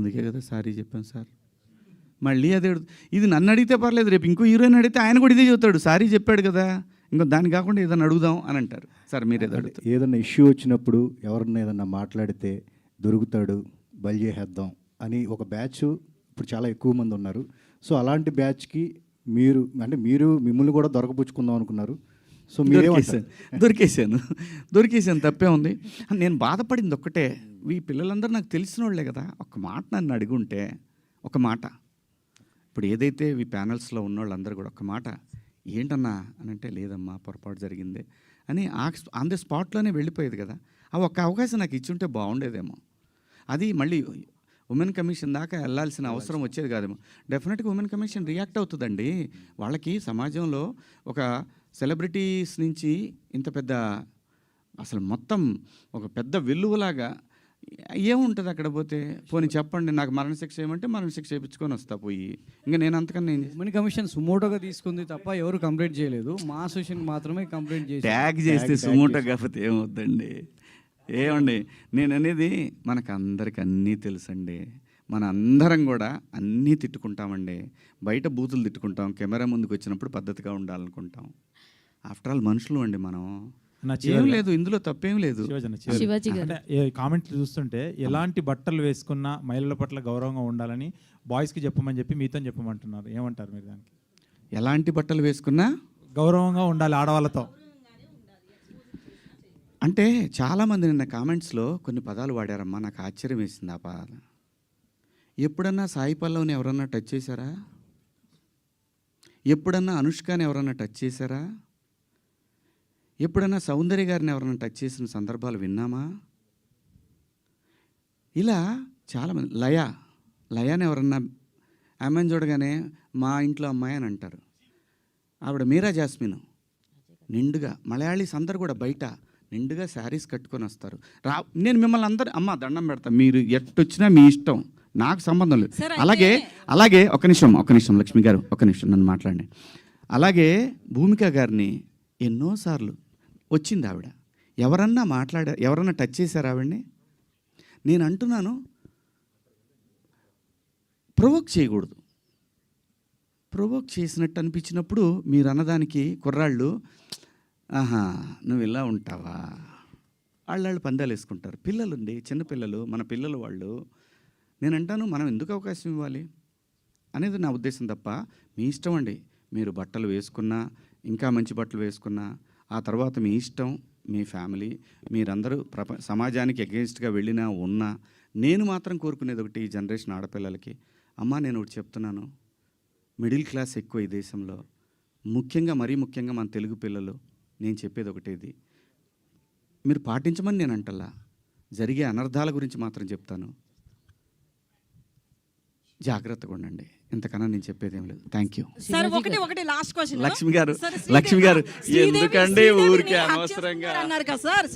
అందుకే కదా సారీ చెప్పాను సార్. మళ్ళీ అదే ఇది నన్ను అడిగితే పర్లేదు, రేపు ఇంకో హీరోయిన్ అడిగితే ఆయన కూడా ఇదే చెబుతాడు, సారీ చెప్పాడు కదా, ఇంకో దాన్ని కాకుండా ఏదైనా అడుగుదాం అని అంటారు. సార్ మీరు ఏదో ఏదన్నా ఇష్యూ వచ్చినప్పుడు ఎవరన్నా ఏదన్నా మాట్లాడితే దొరుకుతాడు, బలి చేసేద్దాం అని ఒక బ్యాచ్ ఇప్పుడు చాలా ఎక్కువ మంది ఉన్నారు. సో అలాంటి బ్యాచ్కి మీరు అంటే మిమ్మల్ని కూడా దొరకపుచ్చుకుందాం అనుకున్నారు. సో దొరికేసాను తప్పే ఉంది. నేను బాధపడింది ఒక్కటే, ఈ పిల్లలందరూ నాకు తెలిసిన వాళ్ళే కదా, ఒక మాట నన్ను అడుగుంటే, ఒక మాట ఇప్పుడు ఏదైతే ఈ ప్యానల్స్లో ఉన్న వాళ్ళందరూ కూడా ఒక మాట ఏంటన్నా అని అంటే, లేదమ్మా పొరపాటు జరిగింది అని ఆన్ ది స్పాట్లోనే వెళ్ళిపోయేది కదా. ఆ ఒక్క అవకాశం నాకు ఇచ్చుంటే బాగుండేదేమో. అది మళ్ళీ ఉమెన్ కమిషన్ దాకా వెళ్ళాల్సిన అవసరం వచ్చేది కాదేమో. డెఫినెట్గా ఉమెన్ కమిషన్ రియాక్ట్ అవుతుందండి. వాళ్ళకి సమాజంలో ఒక సెలబ్రిటీస్ నుంచి ఇంత పెద్ద అసలు మొత్తం ఒక పెద్ద వెల్లువలాగా ఏముంటుంది అక్కడ పోతే, పోనీ చెప్పండి నాకు మరణశిక్ష ఏమంటే మరణశిక్ష చేయించుకొని వస్తా పోయి, ఇంకా నేను అంతకన్నా ఉమెన్ కమిషన్ సుమోటోగా తీసుకుంది తప్ప ఎవరు కంప్లైంట్ చేయలేదు. మా అసోసియేషన్ మాత్రమే కంప్లైంట్ చేసి ట్యాగ్ చేస్తే సుమోటో కాకపోతే ఏమవుద్దండి. ఏమండి నేను అనేది మనకు అందరికి అన్నీ తెలుసండి. మన అందరం కూడా అన్నీ తిట్టుకుంటామండి. బయట బూతులు తిట్టుకుంటాం, కెమెరా ముందుకు వచ్చినప్పుడు పద్ధతిగా ఉండాలనుకుంటాం. ఆఫ్టర్ ఆల్ మనుషులు అండి మనం. ఏం లేదు ఇందులో తప్పేం లేదు. కామెంట్లు చూస్తుంటే ఎలాంటి బట్టలు వేసుకున్నా మహిళల పట్ల గౌరవంగా ఉండాలని బాయ్స్కి చెప్పమని చెప్పి మీతో చెప్పమంటున్నారు, ఏమంటారు మీరు దానికి? ఎలాంటి బట్టలు వేసుకున్నా గౌరవంగా ఉండాలి ఆడవాళ్ళతో అంటే చాలామంది నిన్న కామెంట్స్లో కొన్ని పదాలు వాడారమ్మా, నాకు ఆశ్చర్యం వేసింది ఆ పదాలు. ఎప్పుడన్నా సాయి పల్లవిని ఎవరన్నా టచ్ చేశారా? ఎప్పుడన్నా అనుష్కని ఎవరన్నా టచ్ చేశారా? ఎప్పుడన్నా సౌందర్య గారిని ఎవరన్నా టచ్ చేసిన సందర్భాలు విన్నామా? ఇలా చాలామంది లయాని ఎవరన్నా ఆమెను చూడగానే మా ఇంట్లో అమ్మాయి అని అంటారు. ఆవిడ మీరా జాస్మిన్ నిండుగా, మలయాళీస్ అందరు కూడా బయట నిండుగా శారీస్ కట్టుకొని వస్తారు. నేను మిమ్మల్ని అందరు అమ్మ దండం పెడతా, మీరు ఎట్టొచ్చినా మీ ఇష్టం, నాకు సంబంధం లేదు. అలాగే ఒక నిమిషం లక్ష్మి గారు, ఒక నిమిషం నన్ను మాట్లాడండి. అలాగే భూమిక గారిని ఎన్నోసార్లు వచ్చింది ఆవిడ, ఎవరన్నా టచ్ చేశారు ఆవిడ్ని? నేను అంటున్నాను, ప్రొవోక్ చేయకూడదు. ప్రొవోక్ చేసినట్టు అనిపించినప్పుడు మీరు అన్నదానికి కుర్రాళ్ళు ఆహా నువ్వు ఇలా ఉంటావా, వాళ్ళు పందాలు వేసుకుంటారు. పిల్లలుండి చిన్నపిల్లలు, మన పిల్లలు వాళ్ళు. నేను అంటాను మనం ఎందుకు అవకాశం ఇవ్వాలి అనేది నా ఉద్దేశం తప్ప, మీ ఇష్టం అండి. మీరు బట్టలు వేసుకున్నా, ఇంకా మంచి బట్టలు వేసుకున్నా, ఆ తర్వాత మీ ఇష్టం, మీ ఫ్యామిలీ, మీరందరూ సమాజానికి అగెన్స్ట్గా వెళ్ళినా ఉన్నా, నేను మాత్రం కోరుకునేది ఒకటి, ఈ జనరేషన్ ఆడపిల్లలకి, అమ్మ నేను ఒకటి చెప్తున్నాను, మిడిల్ క్లాస్ ఎక్కువ ఈ దేశంలో, మరీ ముఖ్యంగా మన తెలుగు పిల్లలు. నేను చెప్పేది ఒకటేది, మీరు పాటించమని నేను అంటల్లా, జరిగే అనర్థాల గురించి మాత్రం చెప్తాను, జాగ్రత్తగా ఉండండి. ఇంతకన్నా నేను చెప్పేది ఏం లేదు. Thank you. లక్ష్మి గారు ఎందుకండి ఊరికే అనవసరంగా అన్నారు కదా సార్.